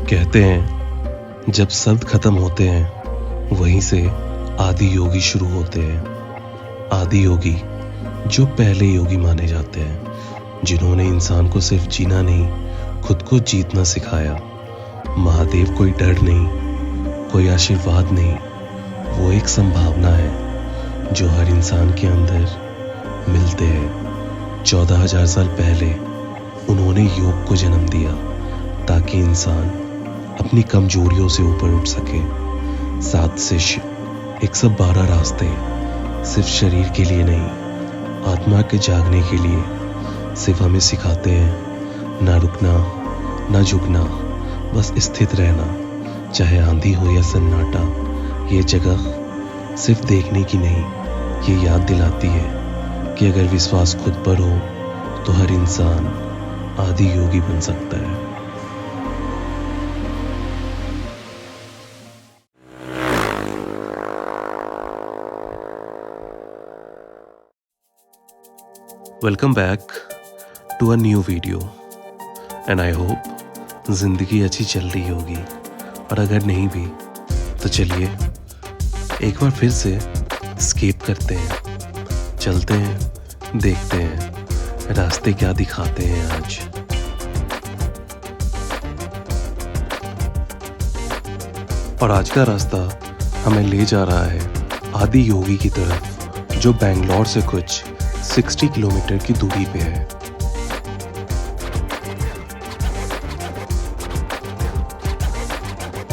कहते हैं जब शब्द खत्म होते हैं वहीं से आदि योगी शुरू होते हैं। आदि योगी जो पहले योगी माने जाते हैं, जिन्होंने इंसान को सिर्फ जीना नहीं खुद को जीतना सिखाया। महादेव कोई डर नहीं, कोई आशीर्वाद नहीं, वो एक संभावना है जो हर इंसान के अंदर मिलते हैं। 14,000 साल पहले उन्होंने योग को जन्म दिया ताकि इंसान अपनी कमजोरियों से ऊपर उठ सके। 7 शिष्य, 112 रास्ते, सिर्फ शरीर के लिए नहीं, आत्मा के जागने के लिए सिर्फ हमें सिखाते हैं ना रुकना, ना झुकना, बस स्थित रहना। चाहे आंधी हो या सन्नाटा, ये जगह सिर्फ देखने की नहीं, ये याद दिलाती है कि अगर विश्वास खुद पर हो तो हर इंसान आदि योगी बन सकता है। Welcome back to a new video and I hope ज़िंदगी अच्छी चल रही होगी, और अगर नहीं भी तो चलिए एक बार फिर से स्केप करते हैं, चलते हैं, देखते हैं रास्ते क्या दिखाते हैं आज। और आज का रास्ता हमें ले जा रहा है आदि योगी की तरफ, जो बेंगलोर से कुछ 60 किलोमीटर की दूरी पे है।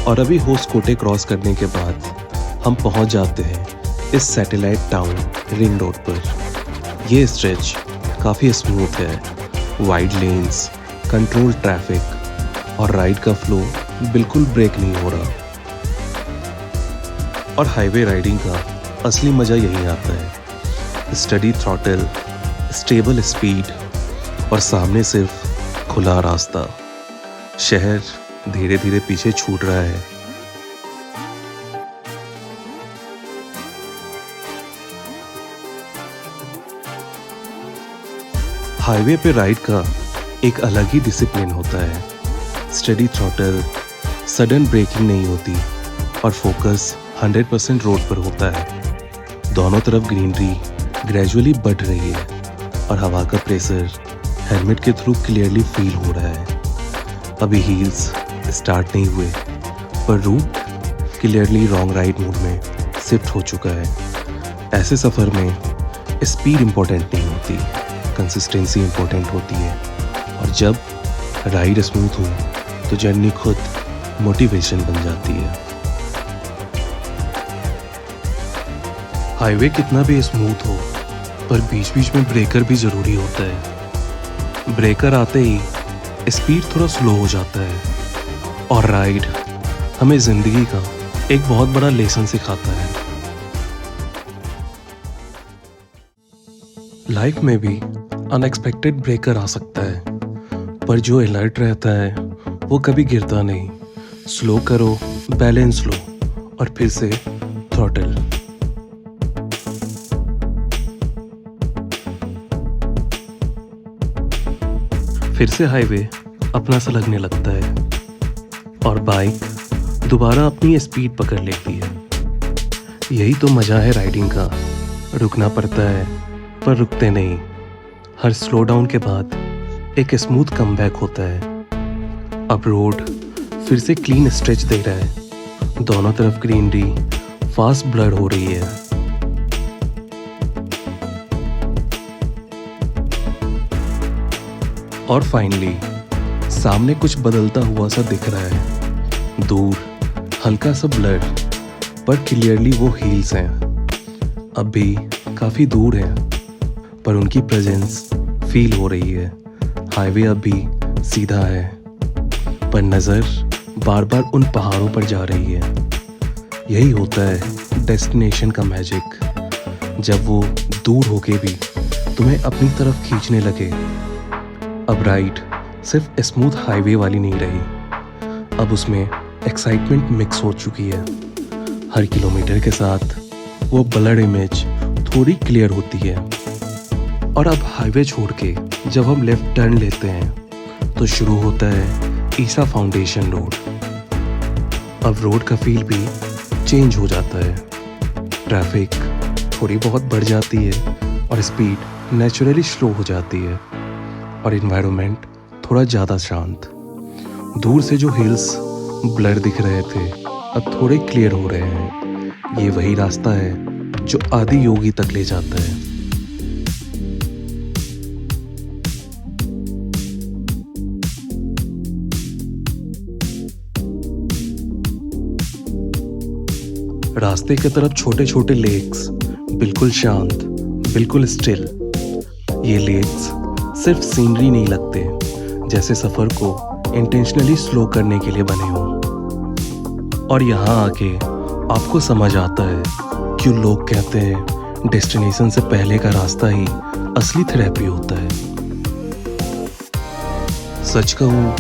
और अभी होसकोटे क्रॉस करने के बाद हम पहुंच जाते हैं इस सैटेलाइट टाउन रिंग रोड पर। ये स्ट्रेच काफ़ी स्मूथ है, वाइड लेन्स, कंट्रोल ट्रैफिक और राइड का फ्लो बिल्कुल ब्रेक नहीं हो रहा। और हाईवे राइडिंग का असली मज़ा यही आता है, स्टडी थ्रॉटल, स्टेबल स्पीड और सामने सिर्फ खुला रास्ता। शहर धीरे धीरे पीछे छूट रहा है। हाईवे पे राइड का एक अलग ही डिसिप्लिन होता है। स्टडी थ्रॉटल, सडन ब्रेकिंग नहीं होती और फोकस 100% रोड पर होता है। दोनों तरफ ग्रीनरी ग्रेजुअली बढ़ रही है और हवा का प्रेशर हेलमेट के थ्रू क्लियरली फील हो रहा है। अभी हील्स स्टार्ट नहीं हुए पर route clearly wrong right mood में शिफ्ट हो चुका है। ऐसे सफ़र में स्पीड इम्पोर्टेंट नहीं होती, कंसिस्टेंसी इम्पोर्टेंट होती है। और जब राइड स्मूथ हो तो जर्नी खुद मोटिवेशन बन जाती है। हाईवे कितना भी स्मूथ हो पर बीच बीच में ब्रेकर भी ज़रूरी होता है। ब्रेकर आते ही स्पीड थोड़ा स्लो हो जाता है और राइड हमें ज़िंदगी का एक बहुत बड़ा लेसन सिखाता है। लाइफ में भी अनएक्सपेक्टेड ब्रेकर आ सकता है, पर जो अलर्ट रहता है वो कभी गिरता नहीं। स्लो करो, बैलेंस लो और फिर से थ्रॉटल। फिर से हाईवे अपना सा लगने लगता है और बाइक दोबारा अपनी स्पीड पकड़ लेती है। यही तो मज़ा है राइडिंग का। रुकना पड़ता है पर रुकते नहीं। हर स्लो डाउन के बाद एक स्मूथ कमबैक होता है। अब रोड फिर से क्लीन स्ट्रेच दे रहा है। दोनों तरफ ग्रीनरी फास्ट ब्लर हो रही है। और फाइनली सामने कुछ बदलता हुआ सा दिख रहा है। दूर हल्का सा ब्लर पर क्लियरली वो हील्स हैं। अब भी काफ़ी दूर हैं पर उनकी प्रेजेंस फील हो रही है। हाईवे अब भी सीधा है पर नज़र बार बार उन पहाड़ों पर जा रही है। यही होता है डेस्टिनेशन का मैजिक, जब वो दूर होके भी तुम्हें अपनी तरफ खींचने लगे। अब राइड सिर्फ स्मूथ हाईवे वाली नहीं रही, अब उसमें एक्साइटमेंट मिक्स हो चुकी है। हर किलोमीटर के साथ वो ब्लर इमेज थोड़ी क्लियर होती है। और अब हाईवे छोड़ के जब हम लेफ्ट टर्न लेते हैं तो शुरू होता है ईसा फाउंडेशन रोड। अब रोड का फील भी चेंज हो जाता है। ट्रैफिक थोड़ी बहुत बढ़ जाती है और स्पीड नेचुरली स्लो हो जाती है और एनवायरनमेंट थोड़ा ज़्यादा शांत। दूर से जो हिल्स ब्लर दिख रहे थे अब थोड़े क्लियर हो रहे हैं। ये वही रास्ता है जो आदि योगी तक ले जाता है। रास्ते की तरफ छोटे छोटे लेक्स, बिल्कुल शांत, बिल्कुल स्टिल। ये लेक्स सिर्फ सीनरी नहीं लगते, जैसे सफर को इंटेंशनली स्लो करने के लिए बने हों। और यहाँ आके आपको समझ आता है क्यों लोग कहते हैं डेस्टिनेशन से पहले का रास्ता ही असली थेरेपी होता है। सच कहूँ,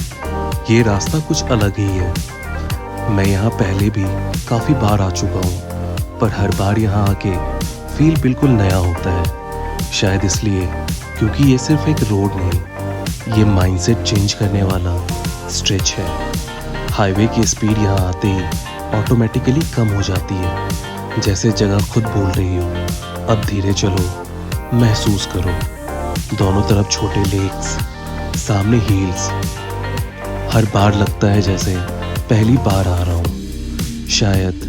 ये रास्ता कुछ अलग ही है। मैं यहाँ पहले भी काफ़ी बार आ चुका हूँ, पर हर बार यहाँ आके फील बिल्कुल नया होता है। शायद इसलिए क्योंकि ये सिर्फ एक रोड नहीं, ये माइंडसेट चेंज करने वाला स्ट्रेच है। हाईवे की स्पीड यहाँ आते ही ऑटोमेटिकली कम हो जाती है, जैसे जगह खुद बोल रही हो, अब धीरे चलो, महसूस करो। दोनों तरफ छोटे लेक्स, सामने हिल्स। हर बार लगता है जैसे पहली बार आ रहा हूँ। शायद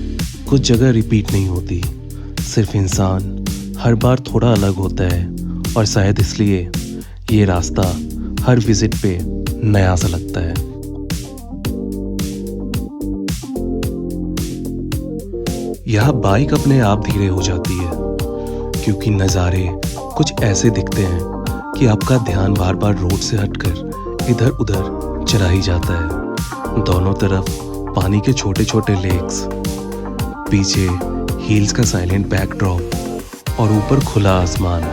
कुछ जगह रिपीट नहीं होती, सिर्फ इंसान हर बार थोड़ा अलग होता है और शायद इसलिए ये रास्ता हर विजिट पे नया सा लगता है। यहाँ बाइक अपने आप धीरे हो जाती है क्योंकि नज़ारे कुछ ऐसे दिखते हैं कि आपका ध्यान बार बार रोड से हटकर इधर उधर चला ही जाता है। दोनों तरफ पानी के छोटे छोटे लेक्स, पीछे हिल्स का साइलेंट बैकड्रॉप और ऊपर खुला आसमान।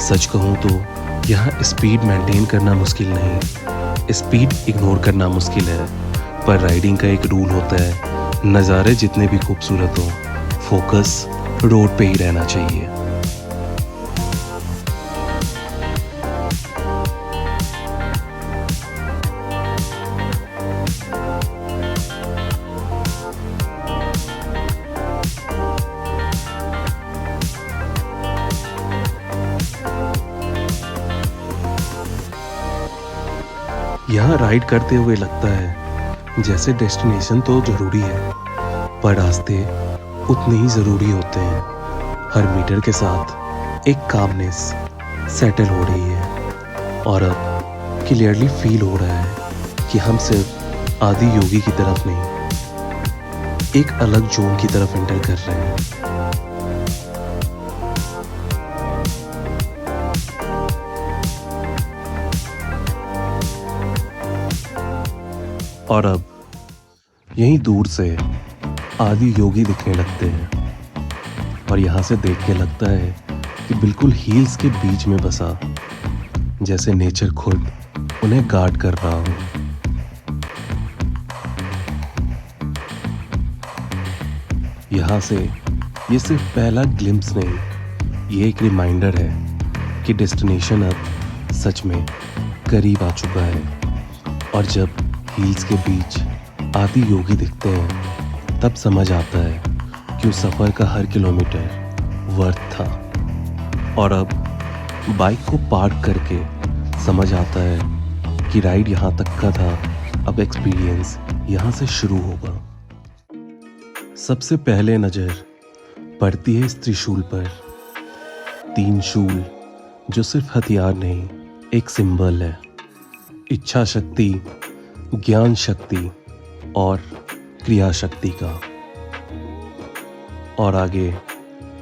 सच कहूँ तो यहाँ स्पीड मेंटेन करना मुश्किल नहीं, स्पीड इग्नोर करना मुश्किल है। पर राइडिंग का एक रूल होता है, नज़ारे जितने भी खूबसूरत हों, फोकस रोड पे ही रहना चाहिए। यहाँ राइड करते हुए लगता है जैसे डेस्टिनेशन तो जरूरी है, पर रास्ते उतने ही ज़रूरी होते हैं। हर मीटर के साथ एक कामनेस सेटल हो रही है और अब क्लियरली फील हो रहा है कि हम सिर्फ आदि योगी की तरफ नहीं, एक अलग जोन की तरफ एंटर कर रहे हैं। और अब यहीं दूर से आदि योगी दिखने लगते हैं और यहाँ से देख के लगता है कि बिल्कुल हिल्स के बीच में बसा, जैसे नेचर खुद उन्हें गार्ड कर रहा हो। यहाँ से ये सिर्फ पहला ग्लिम्स नहीं, ये एक रिमाइंडर है कि डेस्टिनेशन अब सच में करीब आ चुका है। और जब हिल्स के बीच आदि योगी दिखते हैं तब समझ आता है कि उस सफ़र का हर किलोमीटर वर्थ था। और अब बाइक को पार्क करके समझ आता है कि राइड यहाँ तक का था, अब एक्सपीरियंस यहाँ से शुरू होगा। सबसे पहले नज़र पड़ती है इस त्रिशूल पर। 3 शूल जो सिर्फ हथियार नहीं, एक सिंबल है, इच्छा शक्ति, ज्ञान शक्ति और क्रिया शक्ति का। और आगे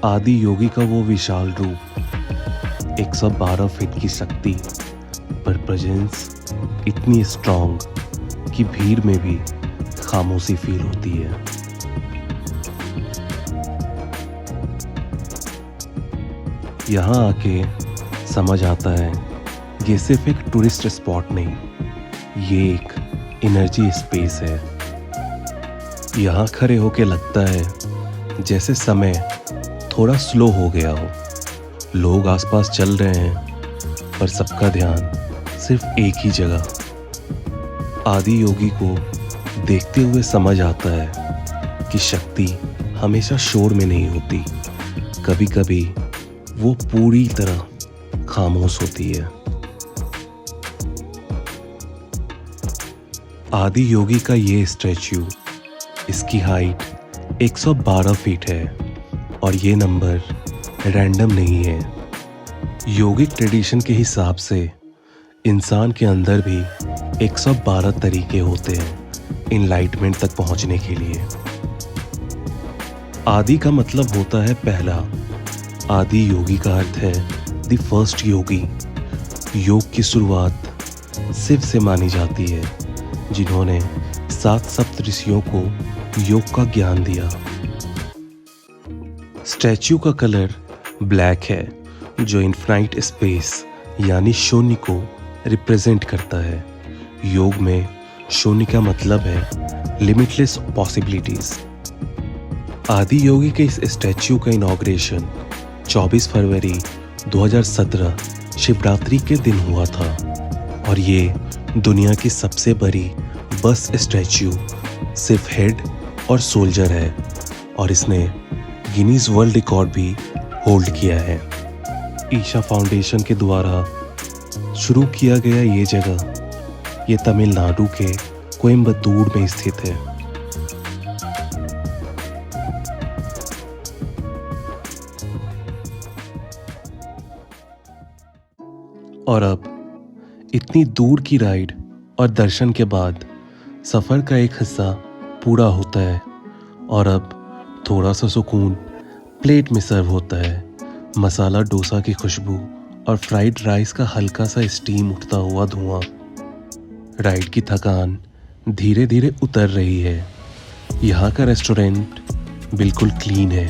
आदि योगी का वो विशाल रूप, 112 फीट की शक्ति, पर प्रेजेंस इतनी स्ट्रॉन्ग कि भीड़ में भी खामोशी फील होती है। यहाँ आके समझ आता है ये सिर्फ एक टूरिस्ट स्पॉट नहीं, ये एक एनर्जी स्पेस है। यहाँ खड़े होके लगता है जैसे समय थोड़ा स्लो हो गया हो। लोग आसपास चल रहे हैं, पर सबका ध्यान सिर्फ एक ही जगह। आदि योगी को देखते हुए समझ आता है कि शक्ति हमेशा शोर में नहीं होती, कभी कभी वो पूरी तरह खामोश होती है। आदि योगी का ये स्टैच्यू, इसकी हाइट 112 फीट है और ये नंबर रैंडम नहीं है। योगिक ट्रेडिशन के हिसाब से इंसान के अंदर भी 112 तरीके होते हैं इनलाइटमेंट तक पहुंचने के लिए। आदि का मतलब होता है पहला। आदि योगी का अर्थ है द फर्स्ट योगी। योग की शुरुआत शिव से मानी जाती है, जिन्होंने 7 सप्तऋषियों को योग का ज्ञान दिया। स्टैच्यू का कलर ब्लैक है, जो इन्फिनाइट स्पेस यानी शून्य को रिप्रेजेंट करता है। योग में शून्य का मतलब है लिमिटलेस पॉसिबिलिटीज। आदि योगी के इस स्टैच्यू का इनॉग्रेशन 24 फरवरी 2017 शिवरात्रि के दिन हुआ था और ये दुनिया की सबसे बड़ी बस स्टैच्यू सिर्फ हेड और सोल्जर है और इसने गिनीज वर्ल्ड रिकॉर्ड भी होल्ड किया है। ईशा फाउंडेशन के द्वारा शुरू किया गया ये जगह ये तमिलनाडु के कोयम्बतूर में स्थित है। और अब इतनी दूर की राइड और दर्शन के बाद सफर का एक हिस्सा पूरा होता है और अब थोड़ा सा सुकून प्लेट में सर्व होता है। मसाला डोसा की खुशबू और फ्राइड राइस का हल्का सा स्टीम उठता हुआ धुआं। राइड की थकान धीरे धीरे उतर रही है। यहाँ का रेस्टोरेंट बिल्कुल क्लीन है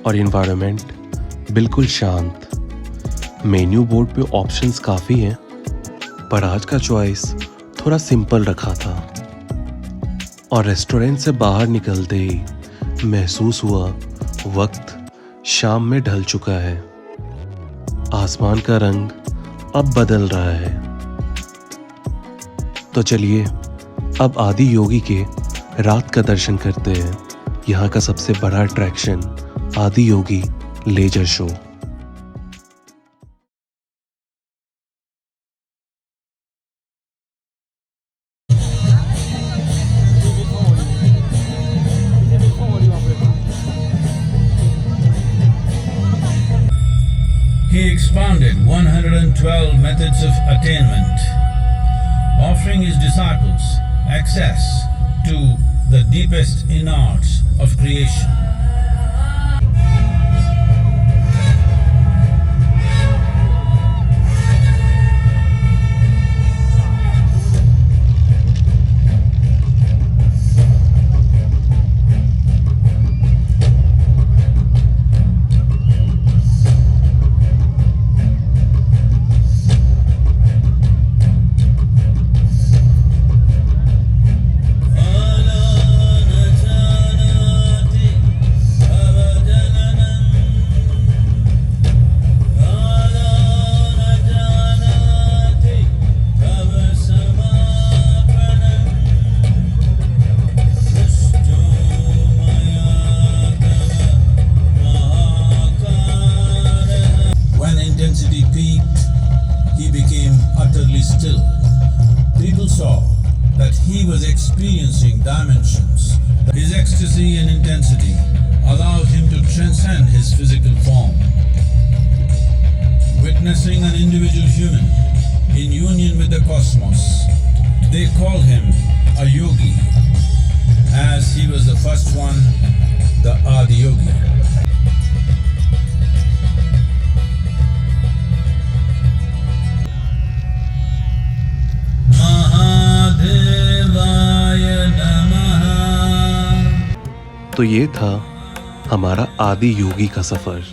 और एनवायरनमेंट बिल्कुल शांत। मेन्यू बोर्ड पे ऑप्शंस काफ़ी हैं, पर आज का चॉइस थोड़ा सिंपल रखा था। और रेस्टोरेंट से बाहर निकलते ही महसूस हुआ वक्त शाम में ढल चुका है। आसमान का रंग अब बदल रहा है। तो चलिए अब आदि योगी के रात का दर्शन करते हैं। यहाँ का सबसे बड़ा अट्रैक्शन आदि योगी laser show. He expounded 112 methods of attainment, offering his disciples access to the deepest innards of creation. Intensity peaked, he became utterly still. People saw that he was experiencing dimensions. His ecstasy and intensity allowed him to transcend his physical form. Witnessing an individual human in union with the cosmos, they called him a yogi, as he was the first one, the Adi Yogi. तो ये था हमारा आदि योगी का सफ़र।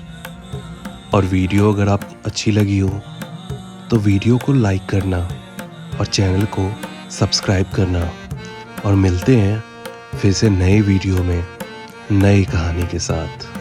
और video अगर आप अच्छी लगी हो तो वीडियो को लाइक करना और चैनल को सब्सक्राइब करना। और मिलते हैं फिर से नए वीडियो में नई कहानी के साथ।